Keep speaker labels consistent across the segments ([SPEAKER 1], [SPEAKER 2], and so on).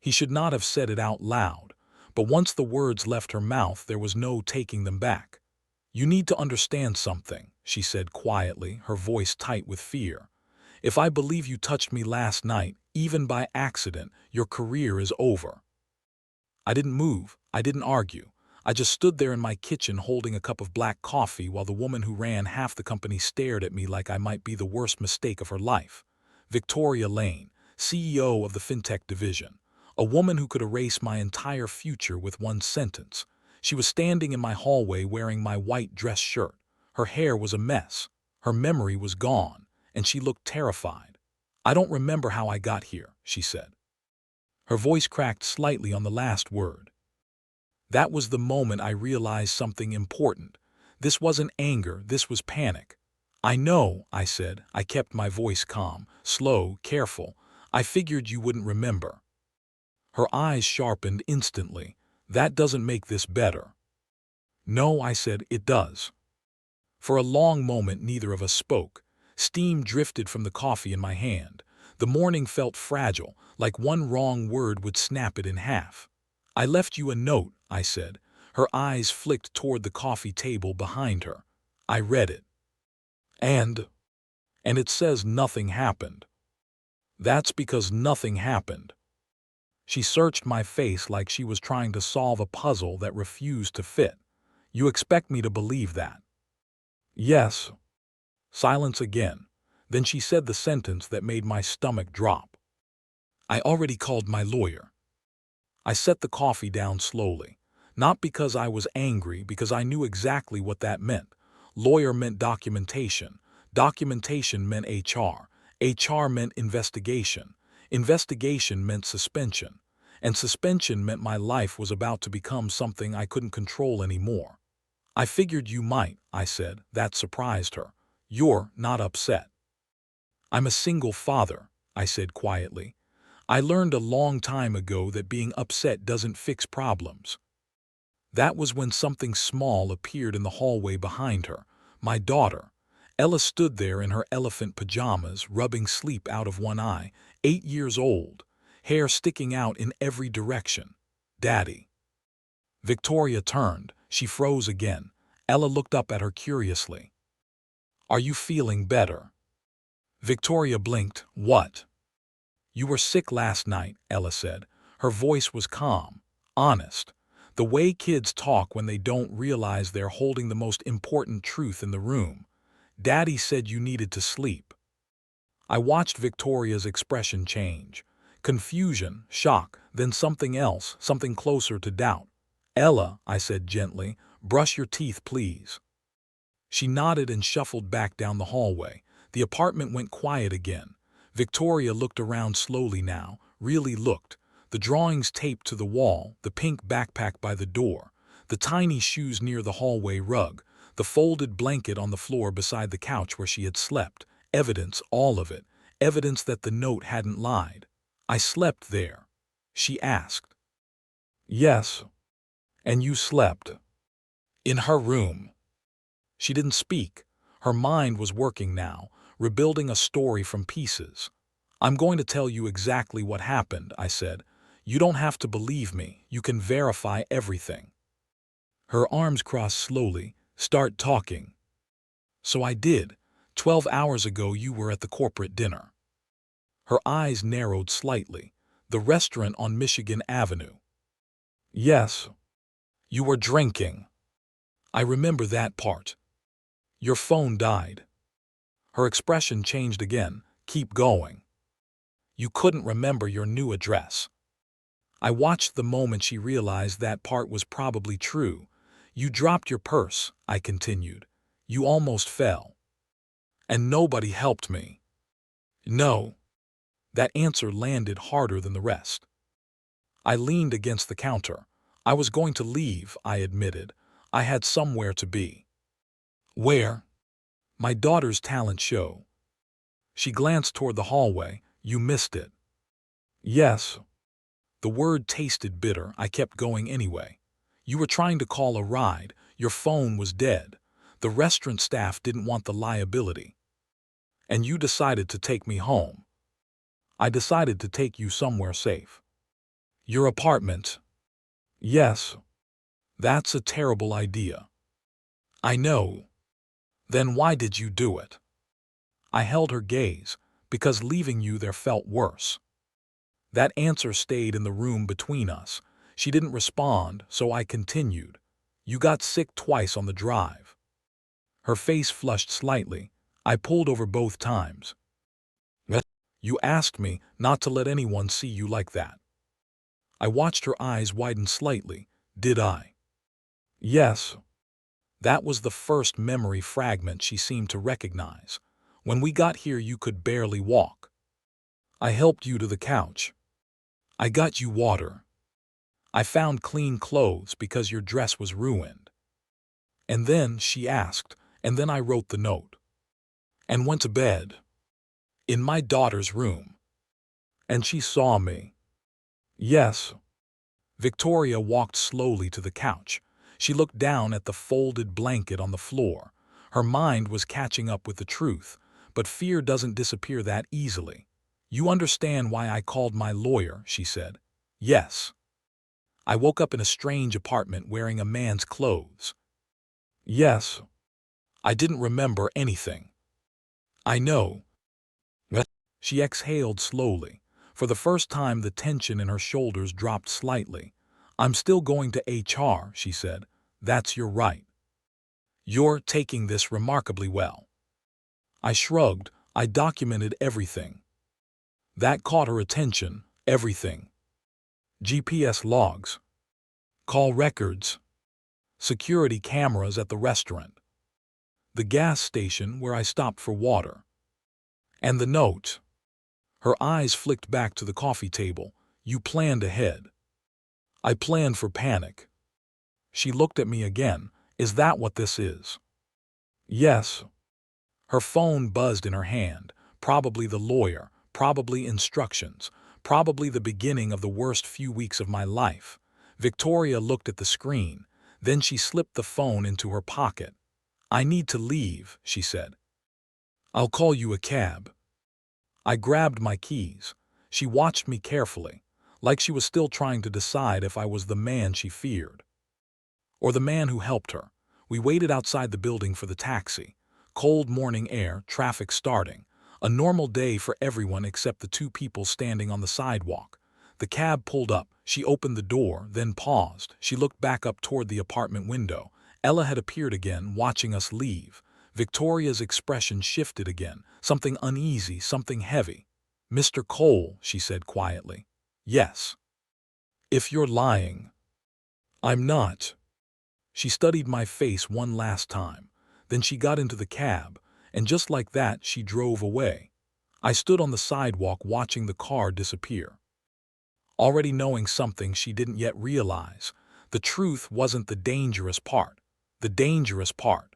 [SPEAKER 1] He should not have said it out loud, but once the words left her mouth, there was no taking them back. "You need to understand something," she said quietly, her voice tight with fear. "If I believe you touched me last night, even by accident, your career is over." I didn't move. I didn't argue. I just stood there in my kitchen holding a cup of black coffee while the woman who ran half the company stared at me like I might be the worst mistake of her life. Victoria Lane, CEO of the FinTech division. A woman who could erase my entire future with one sentence. She was standing in my hallway wearing my white dress shirt. Her hair was a mess. Her memory was gone, and she looked terrified. "I don't remember how I got here," she said. Her voice cracked slightly on the last word. That was the moment I realized something important. This wasn't anger, this was panic. "I know," I said. I kept my voice calm, slow, careful. "I figured you wouldn't remember." Her eyes sharpened instantly. "That doesn't make this better." "No," I said, "it does." For a long moment neither of us spoke. Steam drifted from the coffee in my hand. The morning felt fragile, like one wrong word would snap it in half. "I left you a note," I said. Her eyes flicked toward the coffee table behind her. I read it. And it says nothing happened." "That's because nothing happened." She searched my face like she was trying to solve a puzzle that refused to fit. "You expect me to believe that?" "Yes." Silence again. Then she said the sentence that made my stomach drop. "I already called my lawyer." I set the coffee down slowly. Not because I was angry, because I knew exactly what that meant. Lawyer meant documentation. Documentation meant HR. HR meant investigation. Investigation meant suspension. And suspension meant my life was about to become something I couldn't control anymore. "I figured you might," I said. That surprised her. "You're not upset." "I'm a single father," I said quietly. "I learned a long time ago that being upset doesn't fix problems." That was when something small appeared in the hallway behind her. My daughter. Ella stood there in her elephant pajamas, rubbing sleep out of one eye, 8 years old, hair sticking out in every direction. "Daddy." Victoria turned. She froze again. Ella looked up at her curiously. "Are you feeling better?" Victoria blinked. "What?" "You were sick last night," Ella said. Her voice was calm, honest. The way kids talk when they don't realize they're holding the most important truth in the room. "Daddy said you needed to sleep." I watched Victoria's expression change. Confusion, shock, then something else, something closer to doubt. "Ella," I said gently, "brush your teeth, please." She nodded and shuffled back down the hallway. The apartment went quiet again. Victoria looked around slowly now, really looked. The drawings taped to the wall, the pink backpack by the door, the tiny shoes near the hallway rug, the folded blanket on the floor beside the couch where she had slept. Evidence, all of it. Evidence that the note hadn't lied. "I slept there?" she asked. "Yes." "And you slept?" "In her room." She didn't speak. Her mind was working now, rebuilding a story from pieces. "I'm going to tell you exactly what happened," I said. "You don't have to believe me. You can verify everything." Her arms crossed slowly. "Start talking." "So I did. 12 hours ago you were at the corporate dinner." Her eyes narrowed slightly. "The restaurant on Michigan Avenue." "Yes." "You were drinking." "I remember that part." "Your phone died." Her expression changed again. "Keep going." "You couldn't remember your new address." I watched the moment she realized that part was probably true. "You dropped your purse," I continued. "You almost fell." "And nobody helped me." "No." That answer landed harder than the rest. I leaned against the counter. "I was going to leave," I admitted. "I had somewhere to be." "Where?" "My daughter's talent show." She glanced toward the hallway. "You missed it." "Yes." The word tasted bitter. I kept going anyway. "You were trying to call a ride. Your phone was dead. The restaurant staff didn't want the liability. And you decided to take me home." "I decided to take you somewhere safe." Your apartment. Yes, that's a terrible idea. I know. Then why did you do it? I held her gaze, because leaving you there felt worse. That answer stayed in the room between us. She didn't respond, so I continued. You got sick twice on the drive. Her face flushed slightly. I pulled over both times. You asked me not to let anyone see you like that. I watched her eyes widen slightly. Did I? Yes. That was the first memory fragment she seemed to recognize. When we got here, you could barely walk. I helped you to the couch. I got you water. I found clean clothes because your dress was ruined. And then, she asked, and then I wrote the note. And went to bed. In my daughter's room. And she saw me. Yes. Victoria walked slowly to the couch. She looked down at the folded blanket on the floor. Her mind was catching up with the truth, but fear doesn't disappear that easily. You understand why I called my lawyer, she said. Yes. I woke up in a strange apartment wearing a man's clothes. Yes. I didn't remember anything. I know. She exhaled slowly. For the first time, the tension in her shoulders dropped slightly. I'm still going to HR, she said. That's your right. You're taking this remarkably well. I shrugged. I documented everything. That caught her attention. Everything. GPS logs. Call records. Security cameras at the restaurant. The gas station where I stopped for water. And the note. Her eyes flicked back to the coffee table. You planned ahead. I planned for panic. She looked at me again. Is that what this is? Yes. Her phone buzzed in her hand. Probably the lawyer, probably instructions, probably the beginning of the worst few weeks of my life. Victoria looked at the screen. Then she slipped the phone into her pocket. I need to leave, she said. I'll call you a cab. I grabbed my keys. She watched me carefully, like she was still trying to decide if I was the man she feared. Or the man who helped her. We waited outside the building for the taxi. Cold morning air, traffic starting. A normal day for everyone except the two people standing on the sidewalk. The cab pulled up. She opened the door, then paused. She looked back up toward the apartment window. Ella had appeared again, watching us leave. Victoria's expression shifted again. Something uneasy, something heavy. Mr. Cole, she said quietly. Yes. If you're lying. I'm not. She studied my face one last time. Then she got into the cab, and just like that, she drove away. I stood on the sidewalk watching the car disappear. Already knowing something she didn't yet realize. The truth wasn't the dangerous part. The dangerous part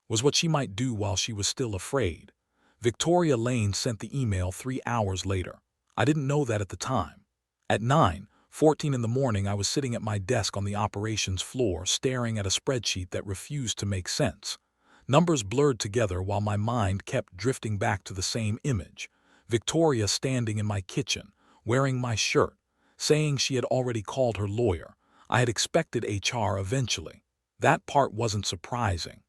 [SPEAKER 1] was what she might do while she was still afraid. Victoria Lane sent the email 3 hours later. I didn't know that at the time. At 9:14 in the morning, I was sitting at my desk on the operations floor, staring at a spreadsheet that refused to make sense. Numbers blurred together while my mind kept drifting back to the same image. Victoria standing in my kitchen, wearing my shirt, saying she had already called her lawyer. I had expected HR eventually. That part wasn't surprising.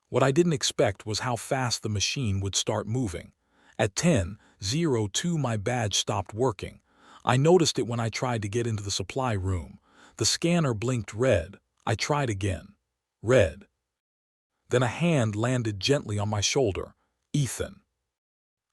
[SPEAKER 1] What I didn't expect was how fast the machine would start moving. At 10:02, my badge stopped working. I noticed it when I tried to get into the supply room. The scanner blinked red. I tried again. Red. Then a hand landed gently on my shoulder. Ethan.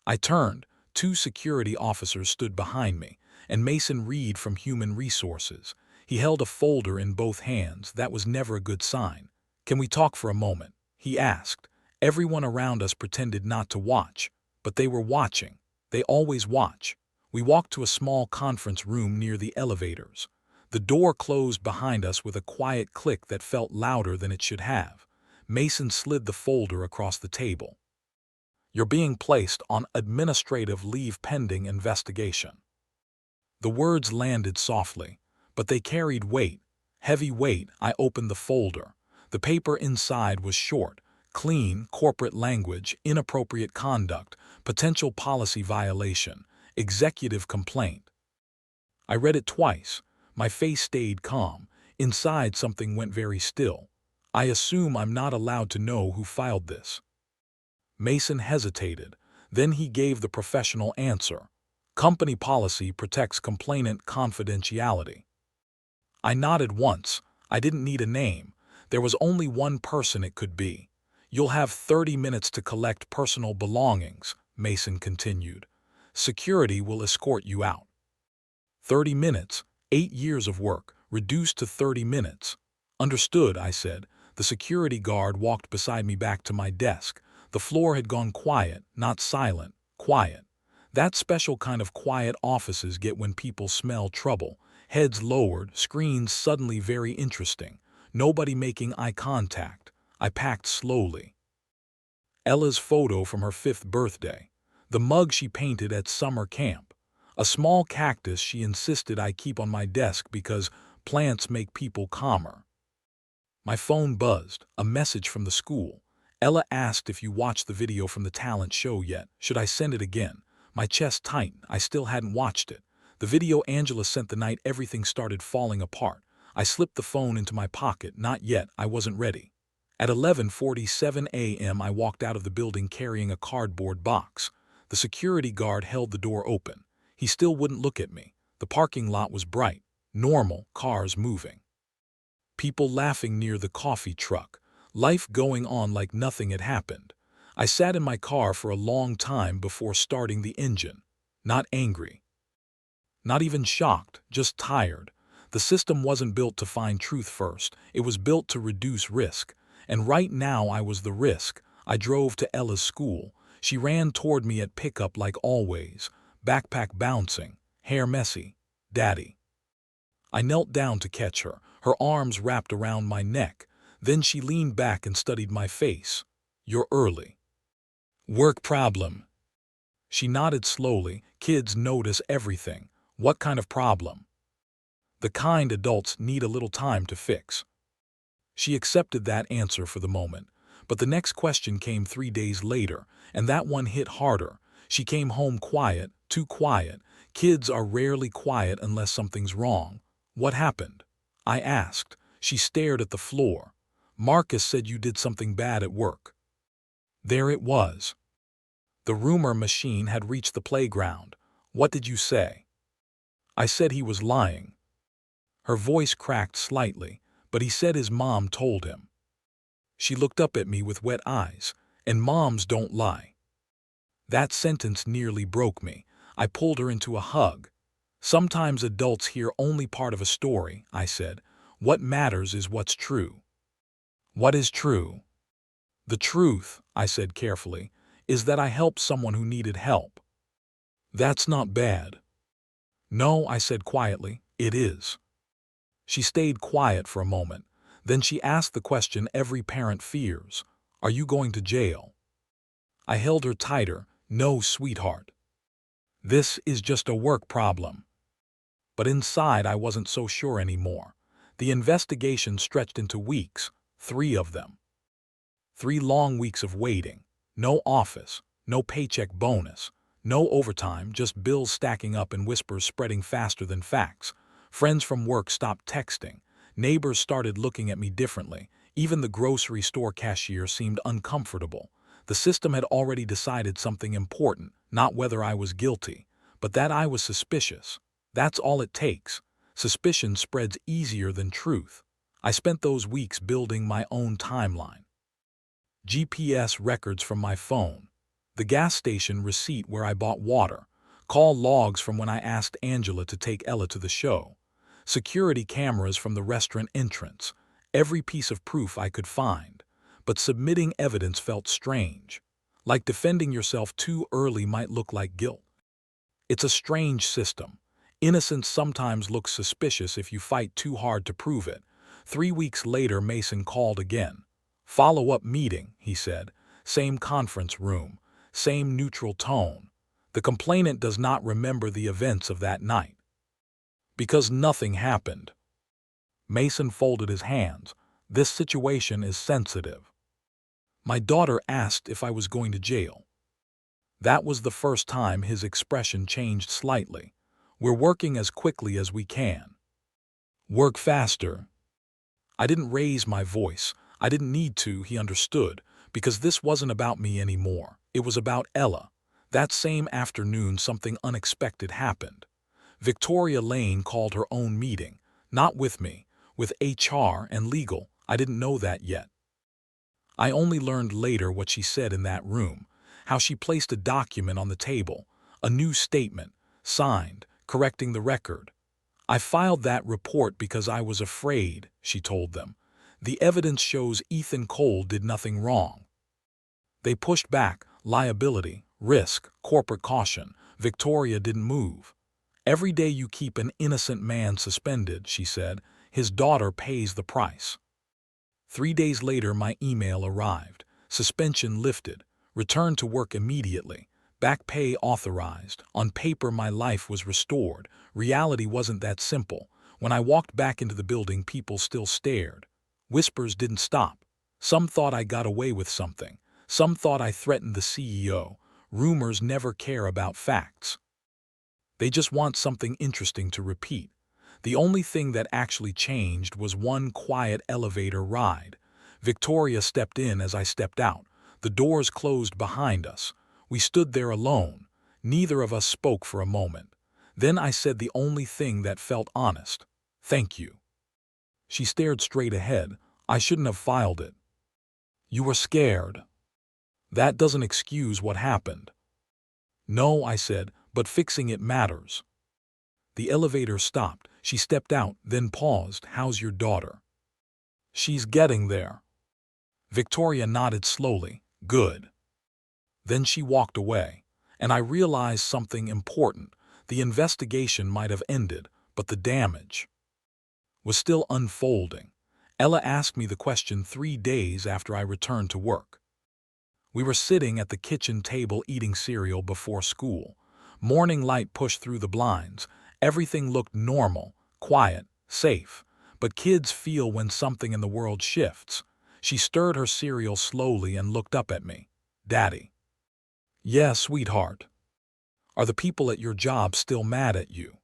[SPEAKER 1] I turned. 2 security officers stood behind me, and Mason Reed from Human Resources. He held a folder in both hands. That was never a good sign. Can we talk for a moment? He asked. Everyone around us pretended not to watch, but they were watching. They always watch. We walked to a small conference room near the elevators. The door closed behind us with a quiet click that felt louder than it should have. Mason slid the folder across the table. You're being placed on administrative leave pending investigation. The words landed softly, but they carried weight, heavy weight. I opened the folder. The paper inside was short, clean, corporate language, inappropriate conduct, potential policy violation, executive complaint. I read it twice. My face stayed calm. Inside, something went very still. I assume I'm not allowed to know who filed this. Mason hesitated. Then he gave the professional answer. Company policy protects complainant confidentiality. I nodded once. I didn't need a name. There was only one person it could be. You'll have 30 minutes to collect personal belongings, Mason continued. Security will escort you out. 30 minutes, 8 years of work, reduced to 30 minutes. Understood, I said. The security guard walked beside me back to my desk. The floor had gone quiet, not silent, quiet. That special kind of quiet offices get when people smell trouble. Heads lowered, screens suddenly very interesting. Nobody making eye contact. I packed slowly. Ella's photo from her 5th birthday. The mug she painted at summer camp. A small cactus she insisted I keep on my desk because plants make people calmer. My phone buzzed, a message from the school. Ella asked if you watched the video from the talent show yet. Should I send it again? My chest tightened. I still hadn't watched it. The video Angela sent the night everything started falling apart. I slipped the phone into my pocket. Not yet. I wasn't ready. At 11:47 a.m. I walked out of the building carrying a cardboard box. The security guard held the door open. He still wouldn't look at me. The parking lot was bright. Normal, cars moving. People laughing near the coffee truck. Life going on like nothing had happened. I sat in my car for a long time before starting the engine. Not angry. Not even shocked, just tired. The system wasn't built to find truth first. It was built to reduce risk. And right now I was the risk. I drove to Ella's school. She ran toward me at pickup like always. Backpack bouncing. Hair messy. Daddy. I knelt down to catch her. Her arms wrapped around my neck. Then she leaned back and studied my face. You're early. Work problem. She nodded slowly. Kids notice everything. What kind of problem? The kind adults need a little time to fix. She accepted that answer for the moment. But the next question came 3 days later, and that one hit harder. She came home quiet, too quiet. Kids are rarely quiet unless something's wrong. What happened? I asked. She stared at the floor. Marcus said you did something bad at work. There it was. The rumor machine had reached the playground. What did you say? I said he was lying. Her voice cracked slightly, but he said his mom told him. She looked up at me with wet eyes, and moms don't lie. That sentence nearly broke me. I pulled her into a hug. Sometimes adults hear only part of a story, I said. What matters is what's true. What is true? The truth, I said carefully, is that I helped someone who needed help. That's not bad. No, I said quietly, it is. She stayed quiet for a moment. Then she asked the question every parent fears. Are you going to jail? I held her tighter. No, sweetheart. This is just a work problem. But inside I wasn't so sure anymore. The investigation stretched into weeks, 3 of them. 3 long weeks of waiting. No office, no paycheck bonus, no overtime, just bills stacking up and whispers spreading faster than facts. Friends from work stopped texting. Neighbors started looking at me differently. Even the grocery store cashier seemed uncomfortable. The system had already decided something important, not whether I was guilty, but that I was suspicious. That's all it takes. Suspicion spreads easier than truth. I spent those weeks building my own timeline. GPS records from my phone. The gas station receipt where I bought water. Call logs from when I asked Angela to take Ella to the show. Security cameras from the restaurant entrance. Every piece of proof I could find. But submitting evidence felt strange. Like defending yourself too early might look like guilt. It's a strange system. Innocence sometimes looks suspicious if you fight too hard to prove it. 3 weeks later, Mason called again. Follow-up meeting, he said. Same conference room. Same neutral tone. The complainant does not remember the events of that night. Because nothing happened. Mason folded his hands. This situation is sensitive. My daughter asked if I was going to jail. That was the first time his expression changed slightly. We're working as quickly as we can. Work faster. I didn't raise my voice. I didn't need to, he understood, because this wasn't about me anymore. It was about Ella. That same afternoon, something unexpected happened. Victoria Lane called her own meeting, not with me, with HR and legal. I didn't know that yet. I only learned later what she said in that room, how she placed a document on the table, a new statement, signed, correcting the record. I filed that report because I was afraid, she told them. The evidence shows Ethan Cole did nothing wrong. They pushed back, liability, risk, corporate caution. Victoria didn't move. Every day you keep an innocent man suspended, she said, his daughter pays the price. 3 days later, my email arrived. Suspension lifted. Return to work immediately. Back pay authorized. On paper, my life was restored. Reality wasn't that simple. When I walked back into the building, people still stared. Whispers didn't stop. Some thought I got away with something. Some thought I threatened the CEO. Rumors never care about facts. They just want something interesting to repeat. The only thing that actually changed was one quiet elevator ride. Victoria stepped in as I stepped out. The doors closed behind us. We stood there alone. Neither of us spoke for a moment. Then I said the only thing that felt honest. Thank you. She stared straight ahead. I shouldn't have filed it. You were scared. That doesn't excuse what happened. No, I said, but fixing it matters. The elevator stopped. She stepped out, then paused. How's your daughter? She's getting there. Victoria nodded slowly. Good. Then she walked away, and I realized something important. The investigation might have ended, but the damage was still unfolding. Ella asked me the question 3 days after I returned to work. We were sitting at the kitchen table eating cereal before school. Morning light pushed through the blinds. Everything looked normal, quiet, safe. But kids feel when something in the world shifts. She stirred her cereal slowly and looked up at me. Daddy. Yes, sweetheart. Are the people at your job still mad at you?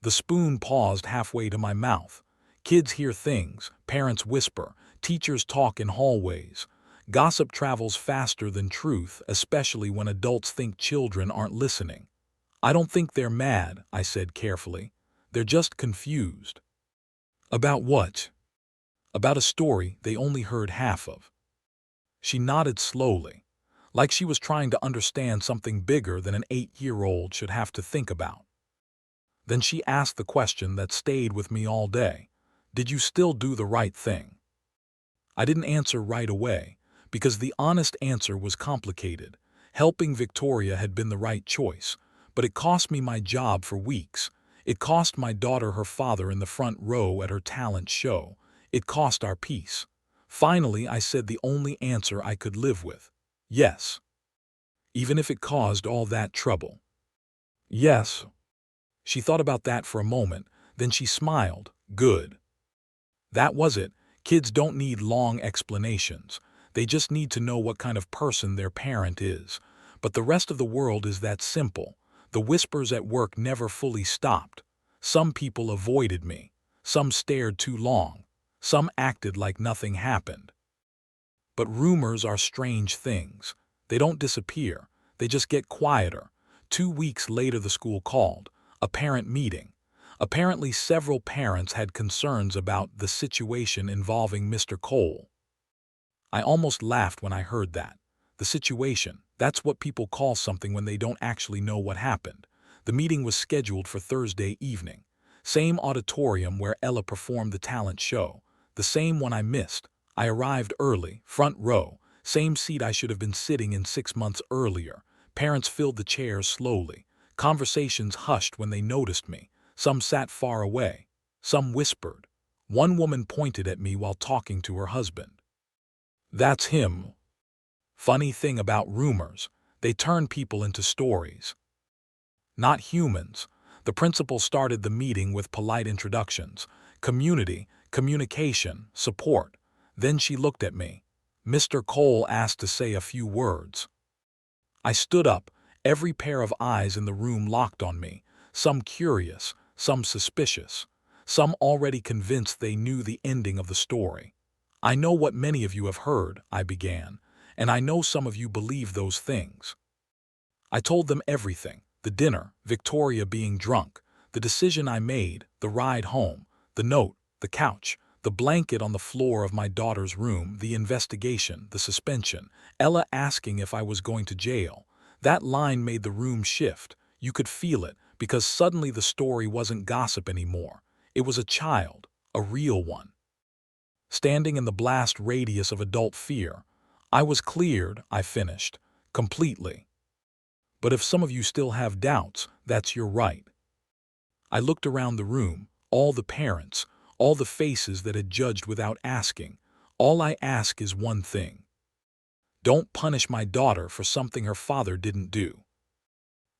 [SPEAKER 1] The spoon paused halfway to my mouth. Kids hear things, parents whisper, teachers talk in hallways. Gossip travels faster than truth, especially when adults think children aren't listening. I don't think they're mad, I said carefully. They're just confused. About what? About a story they only heard half of. She nodded slowly, like she was trying to understand something bigger than an 8-year-old should have to think about. Then she asked the question that stayed with me all day. Did you still do the right thing? I didn't answer right away, because the honest answer was complicated. Helping Victoria had been the right choice, but it cost me my job for weeks. It cost my daughter her father in the front row at her talent show. It cost our peace. Finally, I said the only answer I could live with. Yes. Even if it caused all that trouble. Yes. She thought about that for a moment, then she smiled. Good. That was it. Kids don't need long explanations. They just need to know what kind of person their parent is. But the rest of the world is that simple. The whispers at work never fully stopped. Some people avoided me. Some stared too long. Some acted like nothing happened. But rumors are strange things. They don't disappear. They just get quieter. 2 weeks later, the school called. A parent meeting. Apparently, several parents had concerns about the situation involving Mr. Cole. I almost laughed when I heard that. The situation, that's what people call something when they don't actually know what happened. The meeting was scheduled for Thursday evening. Same auditorium where Ella performed the talent show. The same one I missed. I arrived early, front row. Same seat I should have been sitting in 6 months earlier. Parents filled the chairs slowly. Conversations hushed when they noticed me. Some sat far away. Some whispered. One woman pointed at me while talking to her husband. That's him. Funny thing about rumors, they turn people into stories. Not humans. The principal started the meeting with polite introductions. Community, communication, support. Then she looked at me. Mr. Cole asked to say a few words. I stood up. Every pair of eyes in the room locked on me. some curious, some suspicious, some already convinced they knew the ending of the story. "I know what many of you have heard," I began, "and I know some of you believe those things." I told them everything: the dinner, Victoria being drunk, the decision I made, the ride home, the note, the couch, the blanket on the floor of my daughter's room, the investigation, the suspension, Ella asking if I was going to jail. That line made the room shift. You could feel it, because suddenly the story wasn't gossip anymore. It was a child, a real one. Standing in the blast radius of adult fear, I was cleared, I finished, completely. But if some of you still have doubts, that's your right. I looked around the room, all the parents, all the faces that had judged without asking. All I ask is one thing. Don't punish my daughter for something her father didn't do.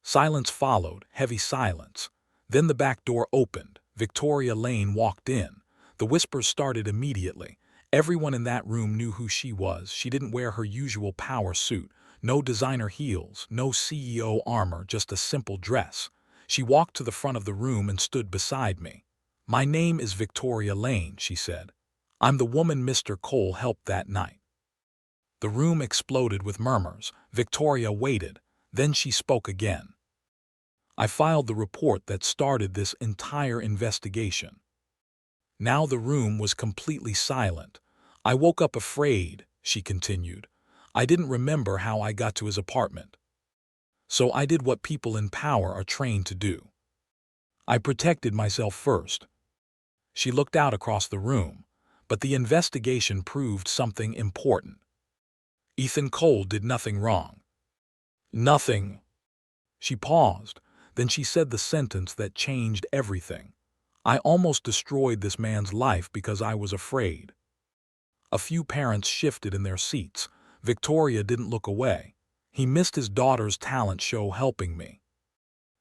[SPEAKER 1] Silence followed, heavy silence. Then the back door opened. Victoria Lane walked in. The whispers started immediately. Everyone in that room knew who she was. She didn't wear her usual power suit. No designer heels, no CEO armor, just a simple dress. She walked to the front of the room and stood beside me. "My name is Victoria Lane," she said. "I'm the woman Mr. Cole helped that night." The room exploded with murmurs. Victoria waited. Then she spoke again. "I filed the report that started this entire investigation." Now the room was completely silent. "I woke up afraid," she continued. "I didn't remember how I got to his apartment. So I did what people in power are trained to do. I protected myself first." She looked out across the room. "But the investigation proved something important. Ethan Cole did nothing wrong." "Nothing." She paused. Then she said the sentence that changed everything. "I almost destroyed this man's life because I was afraid." A few parents shifted in their seats. Victoria didn't look away. "He missed his daughter's talent show helping me.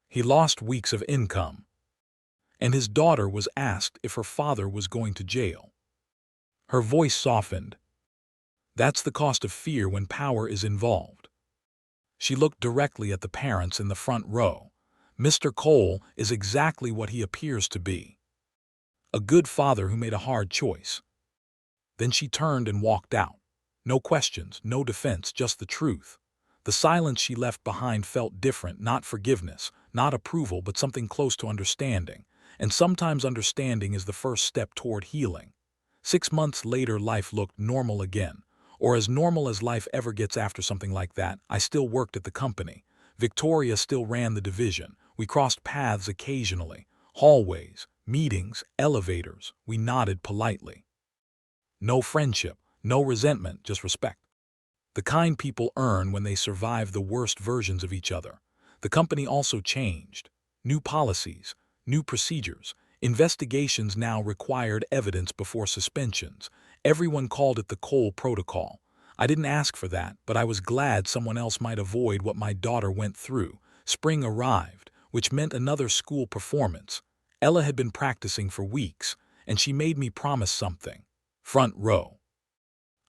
[SPEAKER 1] He lost weeks of income. And his daughter was asked if her father was going to jail." Her voice softened. "That's the cost of fear when power is involved." She looked directly at the parents in the front row. "Mr. Cole is exactly what he appears to be. A good father who made a hard choice." Then she turned and walked out. No questions, no defense, just the truth. The silence she left behind felt different, not forgiveness, not approval, but something close to understanding. And sometimes understanding is the first step toward healing. 6 months later, life looked normal again. Or as normal as life ever gets after something like that. I still worked at the company. Victoria still ran the division. We crossed paths occasionally. Hallways, meetings, elevators. We nodded politely. No friendship, no resentment, just respect. The kind people earn when they survive the worst versions of each other. The company also changed. New policies, new procedures. Investigations now required evidence before suspensions. Everyone called it the Cole Protocol. I didn't ask for that, but I was glad someone else might avoid what my daughter went through. Spring arrived, which meant another school performance. Ella had been practicing for weeks, and she made me promise something. Front row.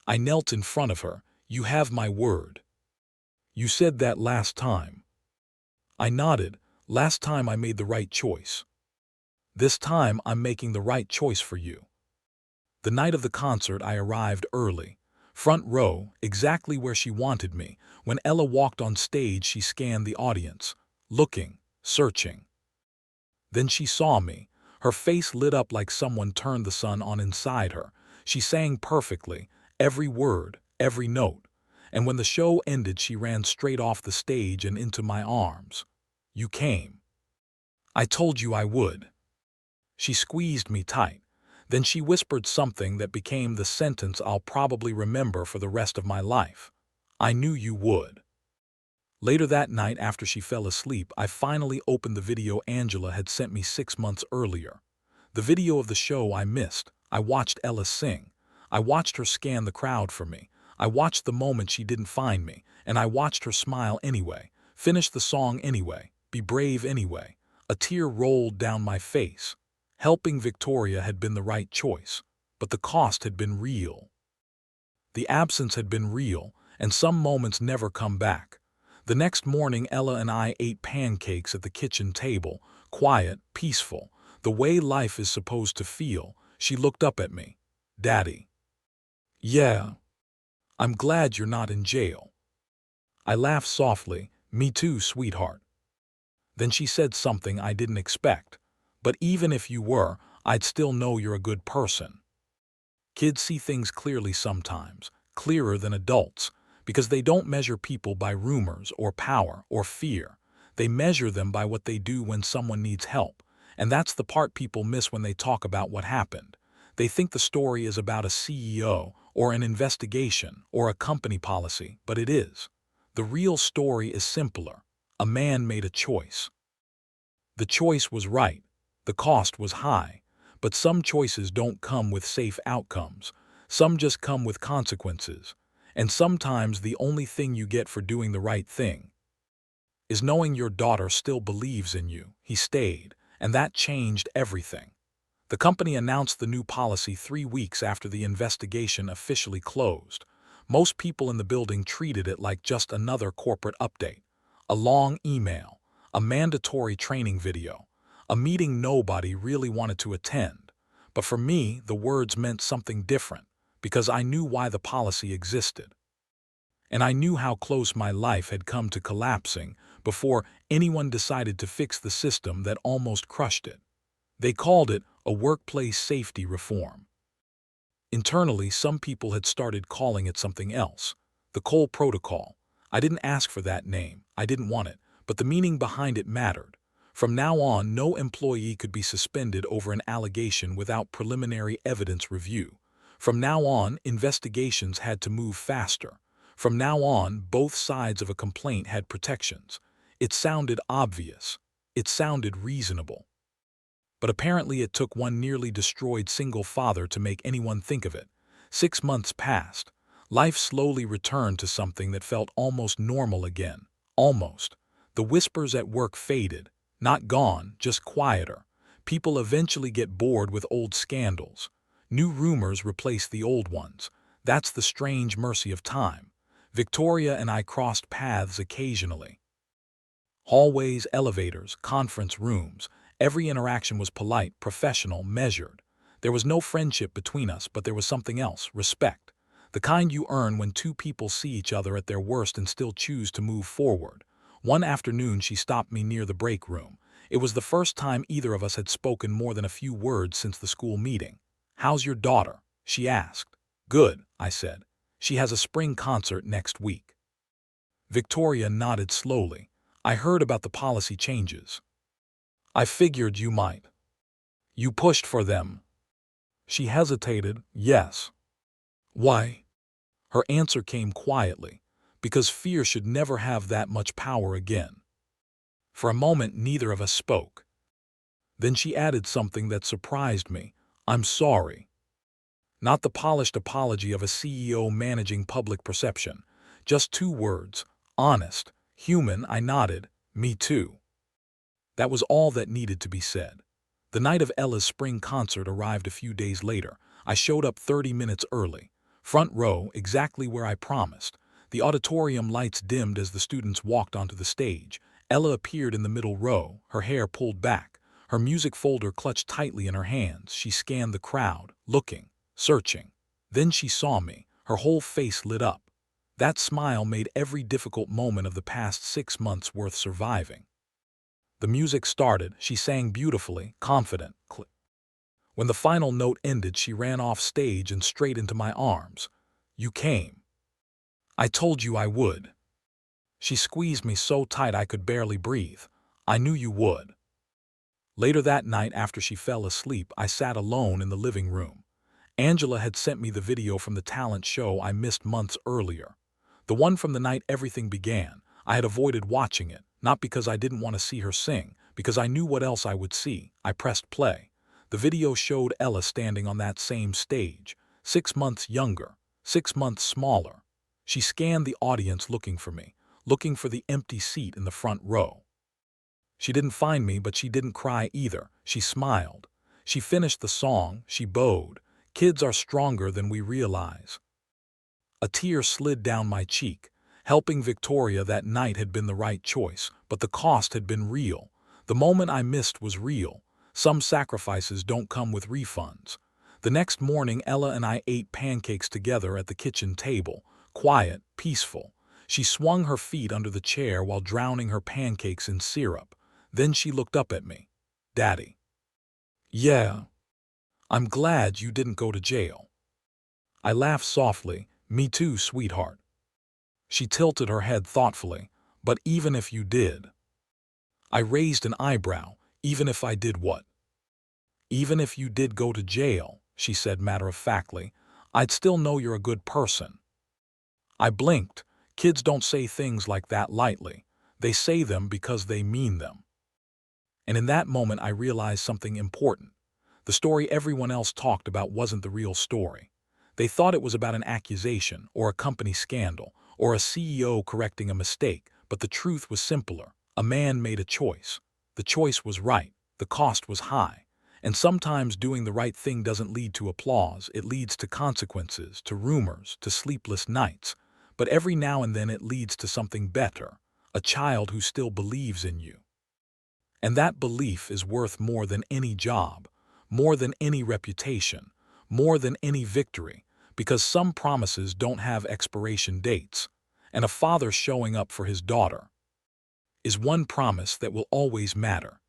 [SPEAKER 1] I knelt in front of her. "You have my word. You said that last time." I nodded. "Last time I made the right choice. This time I'm making the right choice for you." The night of the concert I arrived early. Front row, exactly where she wanted me. When Ella walked on stage, she scanned the audience, looking, searching. Then she saw me. Her face lit up like someone turned the sun on inside her. She sang perfectly, every word, every note. And when the show ended, she ran straight off the stage and into my arms. "You came. I told you I would." She squeezed me tight. Then she whispered something that became the sentence I'll probably remember for the rest of my life. "I knew you would." Later that night, after she fell asleep, I finally opened the video Angela had sent me 6 months earlier. The video of the show I missed. I watched Ella sing. I watched her scan the crowd for me. I watched the moment she didn't find me, and I watched her smile anyway, finish the song anyway, be brave anyway. A tear rolled down my face. Helping Victoria had been the right choice, but the cost had been real. The absence had been real, and some moments never come back. The next morning, Ella and I ate pancakes at the kitchen table, quiet, peaceful, the way life is supposed to feel. She looked up at me. "Daddy." "Yeah. I'm glad you're not in jail." I laughed softly. "Me too, sweetheart." Then she said something I didn't expect. "But even if you were, I'd still know you're a good person." Kids see things clearly sometimes, clearer than adults, because they don't measure people by rumors or power or fear. They measure them by what they do when someone needs help, and that's the part people miss when they talk about what happened. They think the story is about a CEO or an investigation or a company policy, but it is. The real story is simpler. A man made a choice. The choice was right. The cost was high. But some choices don't come with safe outcomes. Some just come with consequences. And sometimes the only thing you get for doing the right thing is knowing your daughter still believes in you. He stayed, and that changed everything. The company announced the new policy 3 weeks after the investigation officially closed. Most people in the building treated it like just another corporate update. A long email, a mandatory training video, a meeting nobody really wanted to attend. But for me, the words meant something different, because I knew why the policy existed. And I knew how close my life had come to collapsing before anyone decided to fix the system that almost crushed it. They called it a workplace safety reform. Internally, some people had started calling it something else. The Cole Protocol. I didn't ask for that name. I didn't want it. But the meaning behind it mattered. From now on, no employee could be suspended over an allegation without preliminary evidence review. From now on, investigations had to move faster. From now on, both sides of a complaint had protections. It sounded obvious. It sounded reasonable. But apparently it took one nearly destroyed single father to make anyone think of it. 6 months passed. Life slowly returned to something that felt almost normal again. Almost. The whispers at work faded. Not gone, just quieter. People eventually get bored with old scandals. New rumors replace the old ones. That's the strange mercy of time. Victoria and I crossed paths occasionally. Hallways, elevators, conference rooms. Every interaction was polite, professional, measured. There was no friendship between us, but there was something else, respect. The kind you earn when two people see each other at their worst and still choose to move forward. One afternoon she stopped me near the break room. It was the first time either of us had spoken more than a few words since the school meeting. "How's your daughter?" she asked. "Good," I said. "She has a spring concert next week." Victoria nodded slowly. "I heard about the policy changes." "I figured you might." "You pushed for them." She hesitated. "Yes." "Why?" Her answer came quietly. "Because fear should never have that much power again." For a moment, neither of us spoke. Then she added something that surprised me. "I'm sorry." Not the polished apology of a CEO managing public perception. Just 2 words. Honest. Human. I nodded. "Me too." That was all that needed to be said. The night of Ella's spring concert arrived a few days later. I showed up 30 minutes early. Front row, exactly where I promised. The auditorium lights dimmed as the students walked onto the stage. Ella appeared in the middle row, her hair pulled back, her music folder clutched tightly in her hands. She scanned the crowd, looking, searching. Then she saw me. Her whole face lit up. That smile made every difficult moment of the past 6 months worth surviving. The music started. She sang beautifully, confident. When the final note ended, she ran off stage and straight into my arms. "You came. I told you I would." She squeezed me so tight I could barely breathe. "I knew you would." Later that night, after she fell asleep, I sat alone in the living room. Angela had sent me the video from the talent show I missed months earlier. The one from the night everything began. I had avoided watching it, not because I didn't want to see her sing, because I knew what else I would see. I pressed play. The video showed Ella standing on that same stage, 6 months younger, 6 months smaller. She scanned the audience looking for me, looking for the empty seat in the front row. She didn't find me, but she didn't cry either. She smiled. She finished the song. She bowed. Kids are stronger than we realize. A tear slid down my cheek. Helping Victoria that night had been the right choice, but the cost had been real. The moment I missed was real. Some sacrifices don't come with refunds. The next morning, Ella and I ate pancakes together at the kitchen table, quiet, peaceful. She swung her feet under the chair while drowning her pancakes in syrup. Then she looked up at me. Daddy. Yeah, I'm glad you didn't go to jail. I laughed softly. Me too, sweetheart. She tilted her head thoughtfully. But even if you did. I raised an eyebrow. Even if I did what? Even if you did go to jail, she said matter-of-factly, I'd still know you're a good person. I blinked. Kids don't say things like that lightly. They say them because they mean them. And in that moment I realized something important. The story everyone else talked about wasn't the real story. They thought it was about an accusation, or a company scandal, or a CEO correcting a mistake, but the truth was simpler. A man made a choice. The choice was right. The cost was high. And sometimes doing the right thing doesn't lead to applause. It leads to consequences, to rumors, to sleepless nights. But every now and then it leads to something better. A child who still believes in you. And that belief is worth more than any job, more than any reputation, more than any victory, because some promises don't have expiration dates, and a father showing up for his daughter is one promise that will always matter.